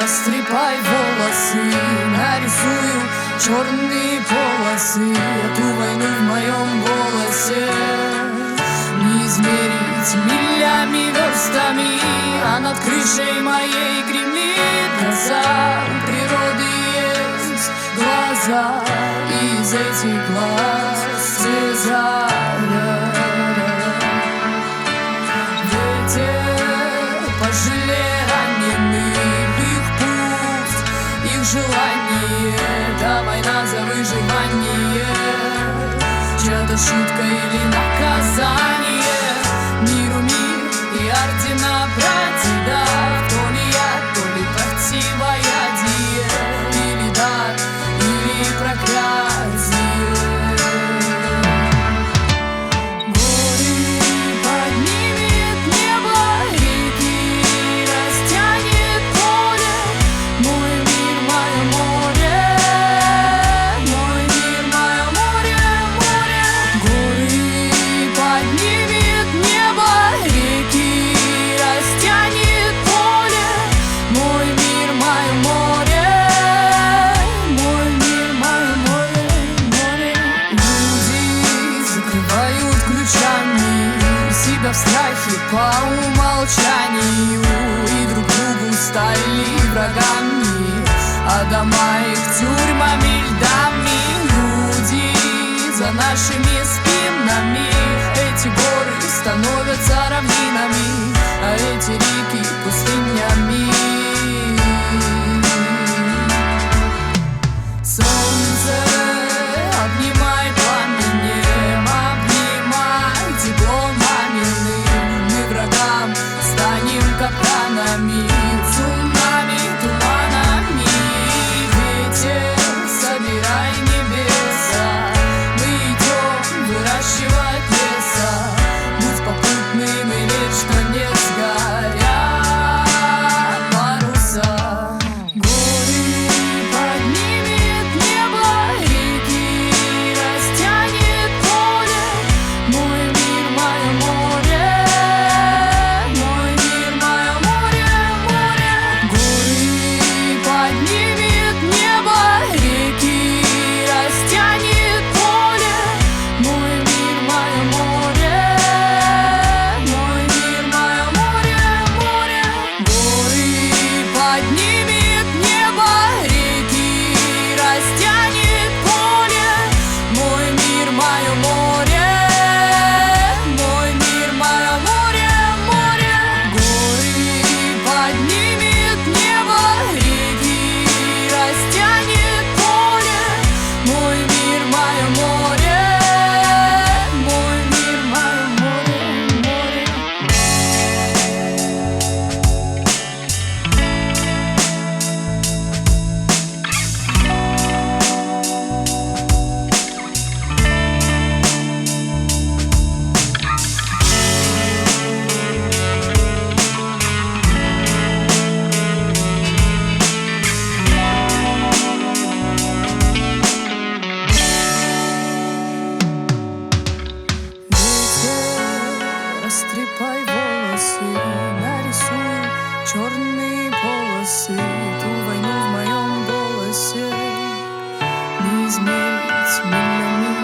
растрепай волосы, нарисую черные полосы. Эту войну в моем голосе не измерить милями, верстами, а над крышей моей гремит гроза. У природы есть глаза, и из этих глаз слеза. Пожалей раненых, их пусть, их желание, да война за выживание, чья-то шутка или наказание. Миру мир и ордена прадеда, то ли я, то ли противоядие, или дар, или проклятие. Себя в страхе по умолчанию, и друг другу стали врагами, а дома их тюрьмами, льдами. Люди за нашими спинами, эти горы становятся равнинами, а эти реки пустынями. Солнце, обнимай пламенем, обнимай теплом маминым. Мы врагам станем капканами, цунами, туманами. Ветер, собирай небеса, мы идем выращивать леса. Будь попутным и лечь, что не сгорят паруса. Горы поднимет небо, реки растянет поле. Мой мир, мое море, мой мир, мое море, море. Горы поднимет небо, реки растянет поле. Мой мир, мое море, мой мир, мое море, море. Горы поднимет небо, реки растянет поле. Мой мир, мое море, мой мир, мое море, море. Горы поднимет небо, реки растянет поле. Мой мир, мое море, мой мир, мое море, море. Ветер, растрепай волосы, нарисуй черные полосы. Ту войну в моем голосе не измерить милями.